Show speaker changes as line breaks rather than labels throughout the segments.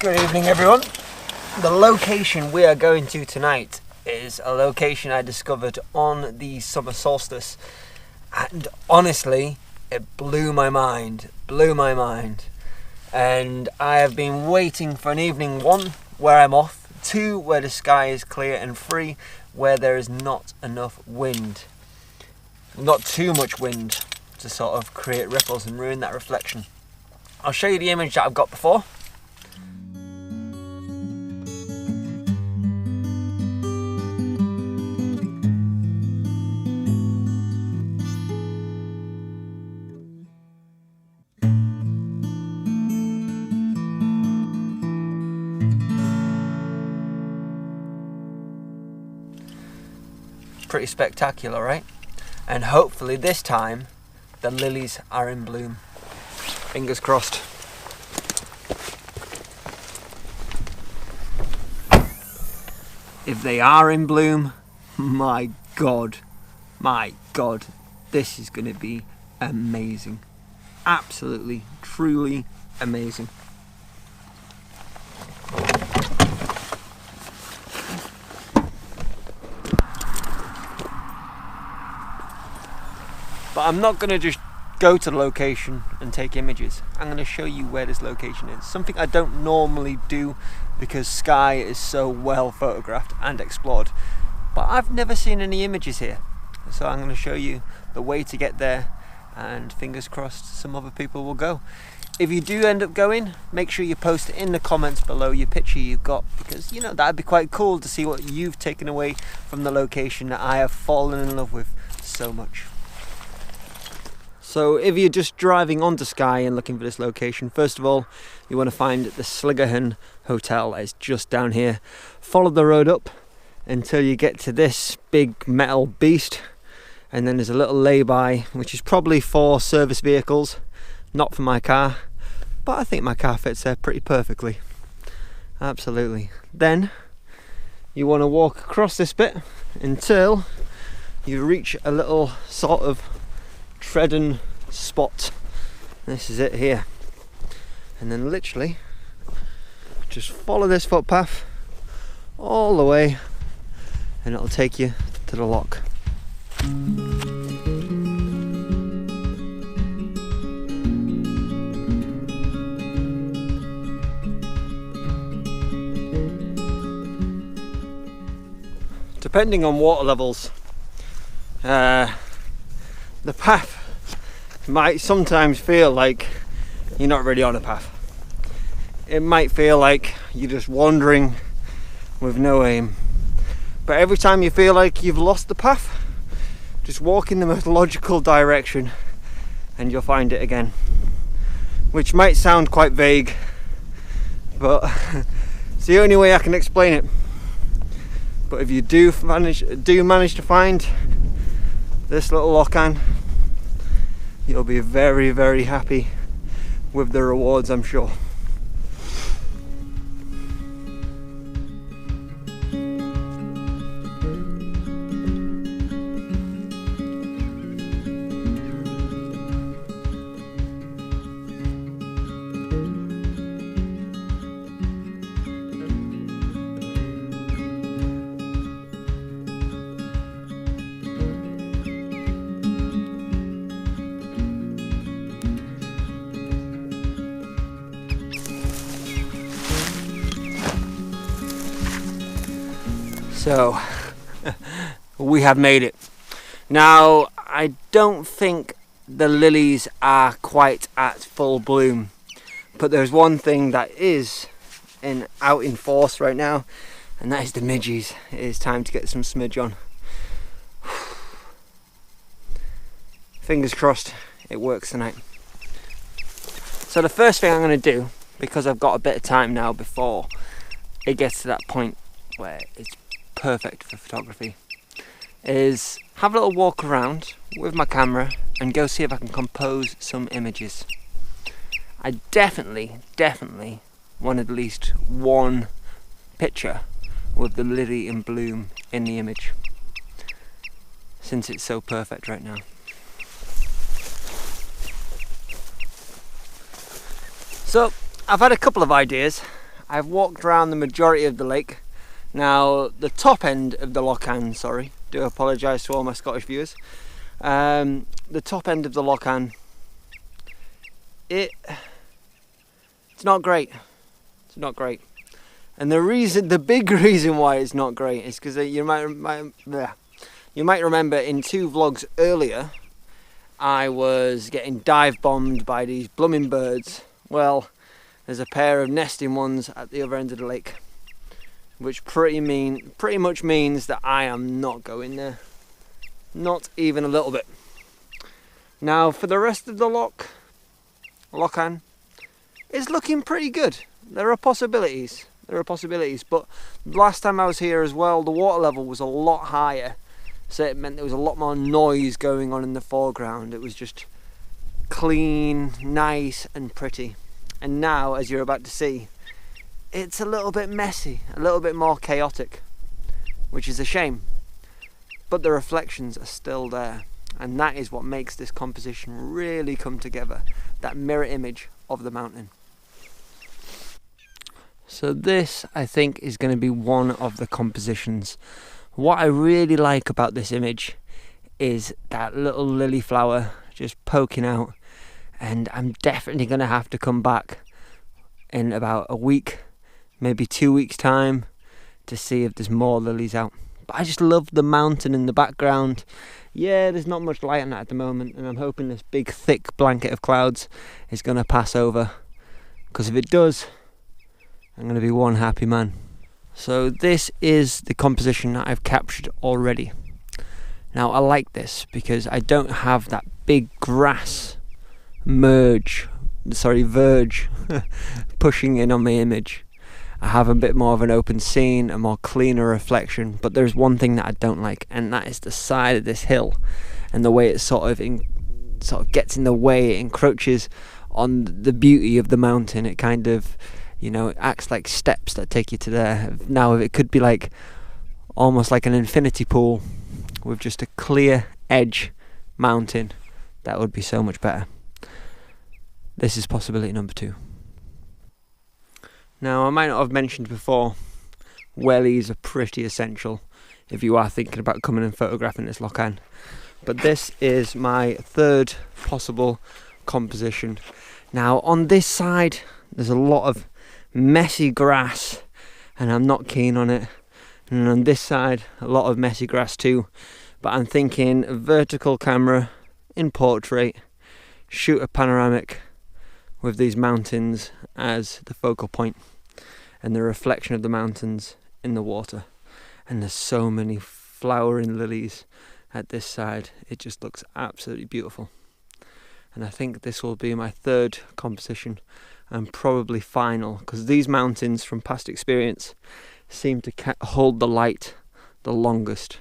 Good evening, everyone. The location we are going to tonight is a location I discovered on the summer solstice, and honestly it blew my mind, and I have been waiting for an evening, one, where I'm off, two, where the sky is clear, and three, where there is not enough wind, not too much wind to sort of create ripples and ruin that reflection. I'll show you the image that I've got before. Pretty spectacular, right? And hopefully this time the lilies are in bloom. Fingers crossed. If they are in bloom, my God, this is going to be amazing. Absolutely, truly amazing. But I'm not going to just go to the location and take images. I'm going to show you where this location is. Something I don't normally do because Skye is so well photographed and explored. But I've never seen any images here. So I'm going to show you the way to get there, and fingers crossed some other people will go. If you do end up going, make sure you post in the comments below your picture you've got, because you know that'd be quite cool to see what you've taken away from the location that I have fallen in love with so much. So if you're just driving onto Skye and looking for this location, first of all, you want to find the Sligachan hotel that is just down here. Follow the road up until you get to this big metal beast, and then there's a little lay-by, which is probably for service vehicles, not for my car, but I think my car fits there pretty perfectly. Absolutely. Then you want to walk across this bit until you reach a little sort of treading spot. This is it here, and then literally just follow this footpath all the way and it'll take you to the loch. Depending on water levels, the path might sometimes feel like you're not really on a path. It might feel like you're just wandering with no aim. But every time you feel like you've lost the path, just walk in the most logical direction and you'll find it again. Which might sound quite vague, but it's the only way I can explain it. But if you do manage to find this little Loch-an, you'll be very, very happy with the rewards, I'm sure. So, we have made it. Now, I don't think the lilies are quite at full bloom, but there's one thing that is out in force right now, and that is the midges. It is time to get some smidge on. Fingers crossed it works tonight. So the first thing I'm going to do, because I've got a bit of time now before it gets to that point where it's perfect for photography, is have a little walk around with my camera and go see if I can compose some images. I definitely want at least one picture with the lily in bloom in the image, since it's so perfect right now. So I've had a couple of ideas. I've walked around the majority of the lake. Now, the top end of the Loch-an, sorry, do apologise to all my Scottish viewers. The top end of the Loch-an, it's not great. It's not great. And the big reason why it's not great is because you might remember in 2 vlogs earlier, I was getting dive bombed by these blooming birds. Well, there's a pair of nesting ones at the other end of the lake, which pretty much means that I am not going there. Not even a little bit. Now, for the rest of the Loch-an, it's looking pretty good. There are possibilities. But last time I was here as well, the water level was a lot higher. So it meant there was a lot more noise going on in the foreground. It was just clean, nice and pretty. And now, as you're about to see, it's a little bit messy, a little bit more chaotic, which is a shame. But the reflections are still there. And that is what makes this composition really come together. That mirror image of the mountain. So this, I think, is going to be one of the compositions. What I really like about this image is that little lily flower just poking out, and I'm definitely going to have to come back in about a week, maybe 2 weeks time, to see if there's more lilies out. But I just love the mountain in the background. Yeah, there's not much light on that at the moment, and I'm hoping this big thick blanket of clouds is going to pass over, because if it does, I'm going to be one happy man. So this is the composition that I've captured already. Now I like this because I don't have that big grass verge pushing in on my image. I have a bit more of an open scene, a more cleaner reflection, but there's one thing that I don't like, and that is the side of this hill and the way it sort of gets in the way, it encroaches on the beauty of the mountain. It kind of, you know, it acts like steps that take you to there. Now, if it could be like almost like an infinity pool with just a clear edge mountain, that would be so much better. This is possibility number 2. Now, I might not have mentioned before, wellies are pretty essential if you are thinking about coming and photographing this Loch-an. But this is my 3rd possible composition. Now, on this side, there's a lot of messy grass, and I'm not keen on it. And on this side, a lot of messy grass too. But I'm thinking a vertical camera in portrait, shoot a panoramic with these mountains as the focal point, and the reflection of the mountains in the water. And there's so many flowering lilies at this side. It just looks absolutely beautiful. And I think this will be my 3rd composition, and probably final, because these mountains, from past experience, seem to hold the light the longest.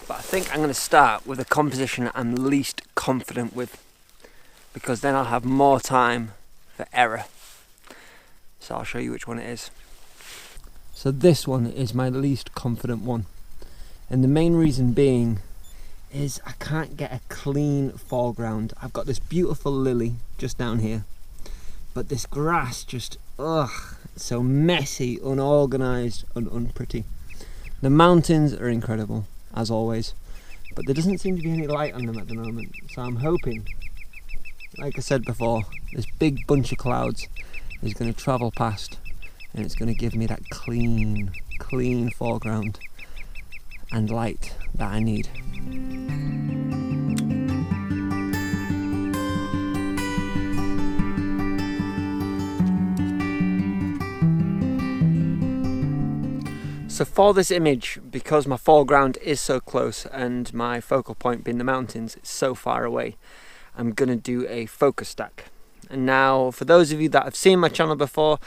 But I think I'm going to start with a composition I'm least confident with, because then I'll have more time for error. So I'll show you which one it is. So this one is my least confident one, and the main reason being is I can't get a clean foreground. I've got this beautiful lily just down here, but this grass just, it's so messy, unorganised and unpretty. The mountains are incredible, as always, but there doesn't seem to be any light on them at the moment. So I'm hoping, like I said before, this big bunch of clouds is going to travel past, and it's going to give me that clean foreground and light that I need. So for this image, because my foreground is so close and my focal point being the mountains, it's so far away, I'm going to do a focus stack. And now, for those of you that have seen my channel before,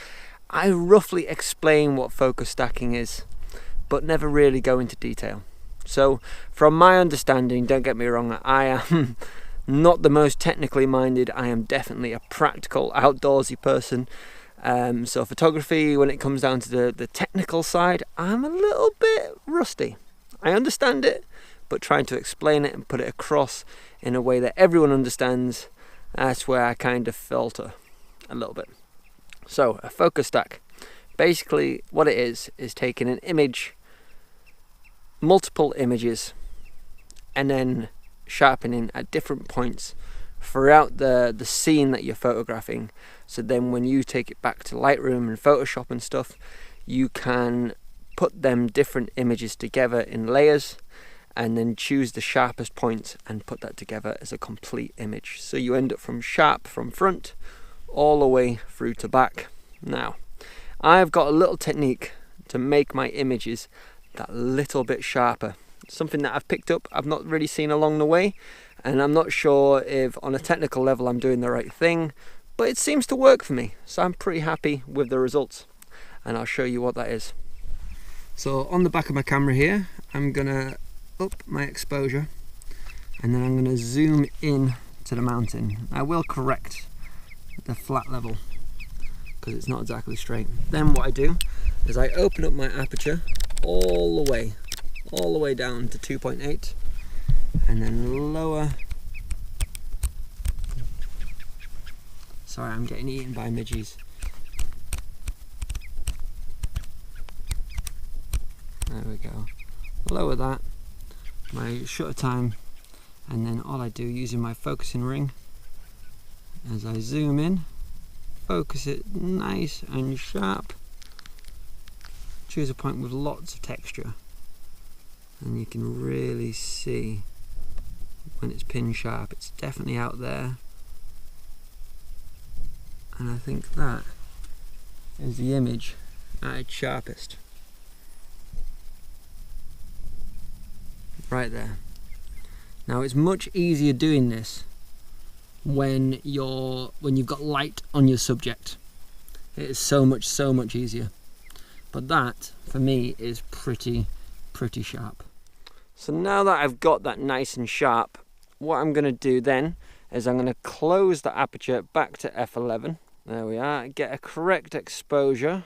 I roughly explain what focus stacking is, but never really go into detail. So from my understanding, don't get me wrong, I am not the most technically minded. I am definitely a practical, outdoorsy person. So photography, when it comes down to the technical side, I'm a little bit rusty. I understand it, but trying to explain it and put it across in a way that everyone understands, that's where I kind of falter a little bit. So a focus stack, basically what it is taking an image, multiple images, and then sharpening at different points throughout the scene that you're photographing. So then when you take it back to Lightroom and Photoshop and stuff, you can put them different images together in layers and then choose the sharpest points and put that together as a complete image. So you end up from sharp from front all the way through to back. Now, I've got a little technique to make my images that little bit sharper. Something that I've picked up, I've not really seen along the way, and I'm not sure if on a technical level I'm doing the right thing, but it seems to work for me, so I'm pretty happy with the results, and I'll show you what that is. So on the back of my camera here, I'm gonna up my exposure, and then I'm gonna zoom in to the mountain. I will correct the flat level because it's not exactly straight. Then what I do is I open up my aperture all the way down to 2.8, and then lower. Sorry, I'm getting eaten by midges. There we go. Lower that, my shutter time, and then all I do using my focusing ring, as I zoom in, focus it nice and sharp, choose a point with lots of texture, and you can really see when it's pin sharp. It's definitely out there, and I think that is the image at its sharpest. Right there. Now it's much easier doing this when you've got light on your subject. It is so much easier. But that for me is pretty sharp. So now that I've got that nice and sharp, what I'm going to do then is I'm going to close the aperture back to f11. There we are. Get a correct exposure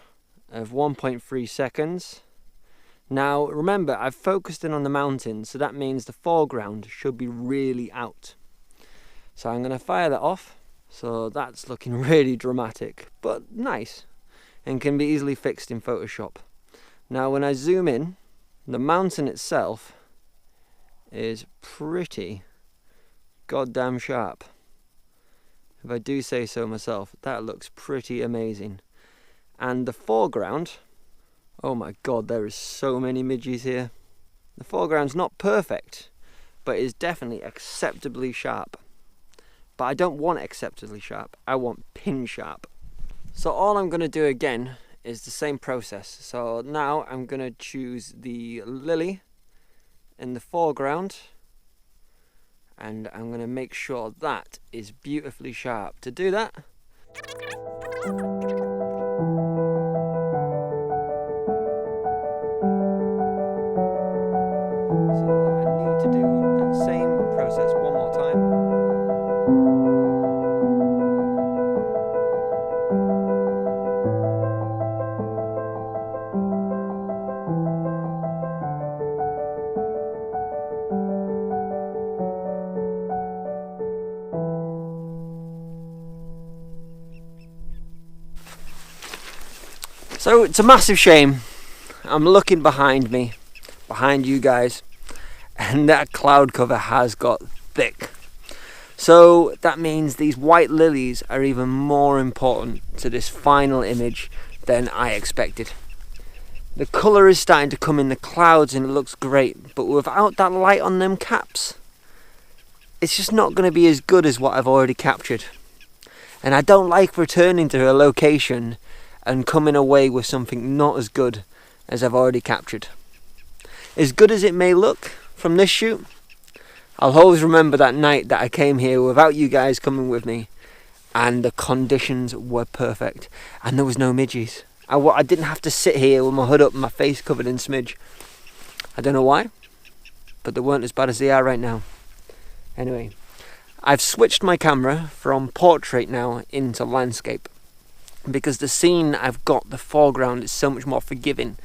of 1.3 seconds. Now remember, I've focused in on the mountain, so that means the foreground should be really out. So I'm going to fire that off. So that's looking really dramatic, but nice, and can be easily fixed in Photoshop. Now when I zoom in, the mountain itself is pretty goddamn sharp. If I do say so myself, that looks pretty amazing. And the foreground, oh my god, there is so many midges here. The foreground's not perfect, but is definitely acceptably sharp. But I don't want acceptably sharp, I want pin sharp. So all I'm going to do again is the same process. So now I'm going to choose the lily in the foreground, and I'm going to make sure that is beautifully sharp. To do that, one more time. So it's a massive shame. I'm looking behind me, behind you guys, and that cloud cover has got thick. So that means these white lilies are even more important to this final image than I expected. The colour is starting to come in the clouds and it looks great, but without that light on them caps, it's just not going to be as good as what I've already captured. And I don't like returning to a location and coming away with something not as good as I've already captured. As good as it may look from this shoot, I'll always remember that night that I came here without you guys coming with me, and the conditions were perfect and there was no midges. I didn't have to sit here with my hood up and my face covered in smidge. I don't know why, but they weren't as bad as they are right now. Anyway, I've switched my camera from portrait now into landscape, because the scene I've got, the foreground, is so much more forgiving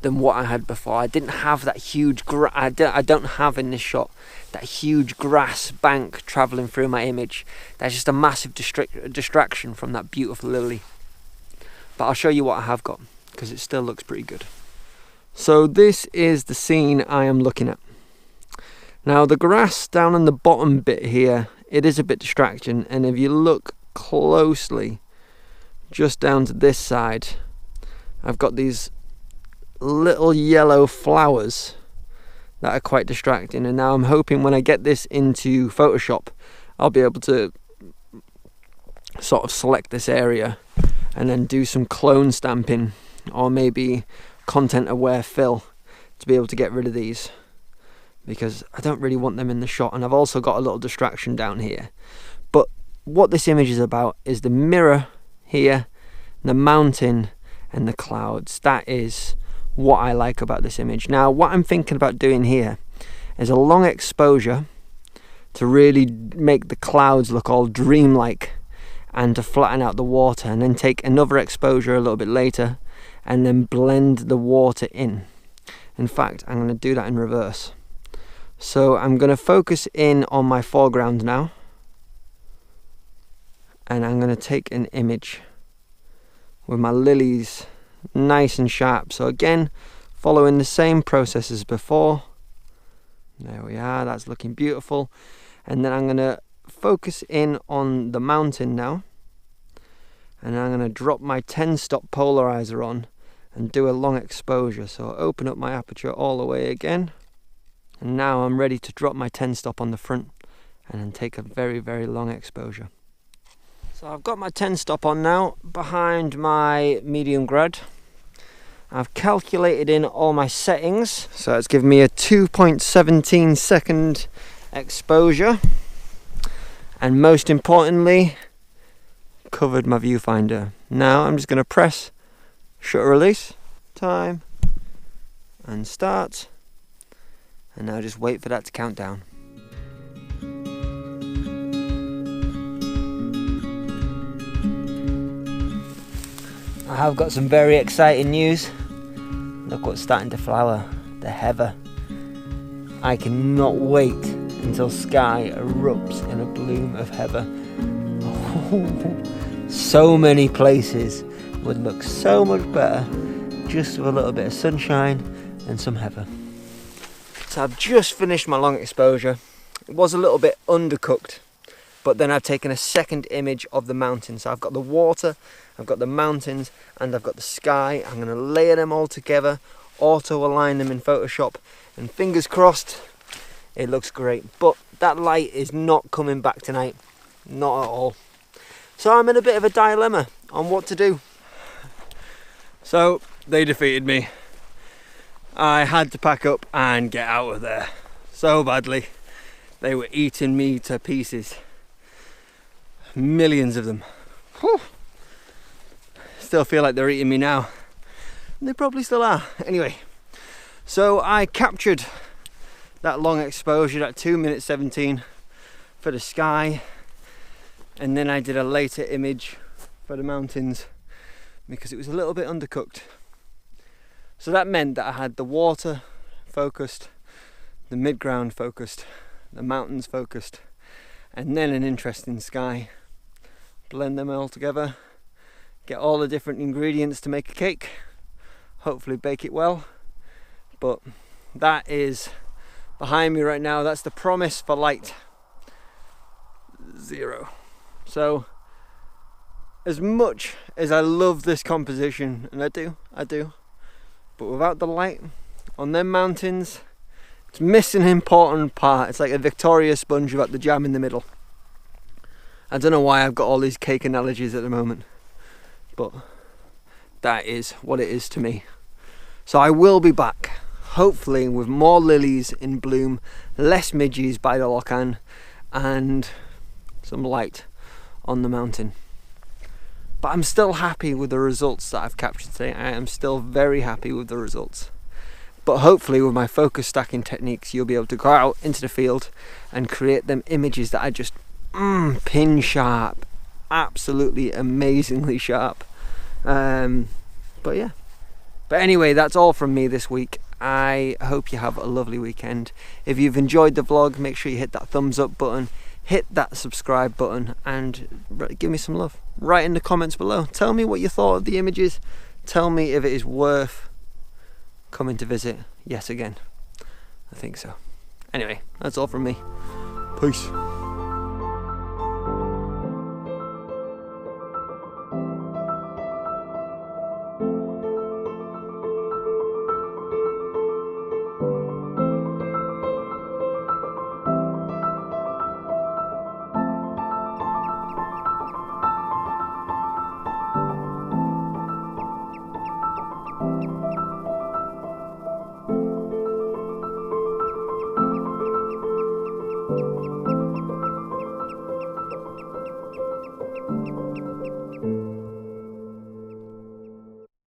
than what I had before. I didn't have that huge I don't have in this shot that huge grass bank travelling through my image. That's just a massive distraction from that beautiful lily. but I'll show you what I have got because it still looks pretty good. So this is the scene I am looking at. Now the grass down on the bottom bit here, it is a bit distracting, and if you look closely just down to this side, I've got these little yellow flowers that are quite distracting, and now I'm hoping when I get this into Photoshop I'll be able to sort of select this area and then do some clone stamping or maybe content aware fill to be able to get rid of these, because I don't really want them in the shot. And I've also got a little distraction down here. But what this image is about is the mirror here, the mountain and the clouds. That is what I like about this image. Now what I'm thinking about doing here is a long exposure to really make the clouds look all dreamlike and to flatten out the water, and then take another exposure a little bit later and then blend the water in. In fact, I'm going to do that in reverse. So I'm going to focus in on my foreground now, and I'm going to take an image with my lilies nice and sharp. So again, following the same process as before. There we are, that's looking beautiful. And then I'm going to focus in on the mountain now, and I'm going to drop my 10-stop polarizer on and do a long exposure. So open up my aperture all the way again, and now I'm ready to drop my 10-stop on the front and then take a very, very long exposure. So I've got my 10-stop on now behind my medium grad. I've calculated in all my settings, so it's given me a 2.17 second exposure, and most importantly, covered my viewfinder. Now I'm just going to press shutter release, time, and start, and now just wait for that to count down. I have got some very exciting news. Look what's starting to flower, the heather. I cannot wait until Skye erupts in a bloom of heather. So many places would look so much better just with a little bit of sunshine and some heather. So I've just finished my long exposure. It was a little bit undercooked, but then I've taken a second image of the mountain. So I've got the water, I've got the mountains, and I've got the sky. I'm going to layer them all together, auto align them in Photoshop, and fingers crossed it looks great. But that light is not coming back tonight, not at all. So I'm in a bit of a dilemma on what to do. So they defeated me. I had to pack up and get out of there so badly. They were eating me to pieces. Millions of them. Whew. Still feel like they're eating me now. They probably still are. Anyway, so I captured that long exposure, that 2:17 for the sky, and then I did a later image for the mountains because it was a little bit undercooked. So that meant that I had the water focused, the midground focused, the mountains focused, and then an interesting sky. Blend them all together, get all the different ingredients to make a cake, hopefully bake it well. But that is behind me right now. That's the promise for light. 0. So as much as I love this composition, and I do, but without the light on them mountains, it's missing an important part. It's like a Victoria sponge without the jam in the middle. I don't know why I've got all these cake analogies at the moment, but that is what it is to me. So I will be back, hopefully with more lilies in bloom, less midges by the Loch-an, and some light on the mountain. But I'm still happy with the results that I've captured today. I am still very happy with the results. But hopefully with my focus stacking techniques, you'll be able to go out into the field and create them images that are just pin sharp, absolutely amazingly sharp. But yeah. But anyway, that's all from me this week. I hope you have a lovely weekend. If you've enjoyed the vlog, make sure you hit that thumbs up button. hit that subscribe button and give me some love. Write in the comments below. Tell me what you thought of the images. Tell me if it is worth coming to visit yet again. I think so. Anyway, that's all from me. Peace.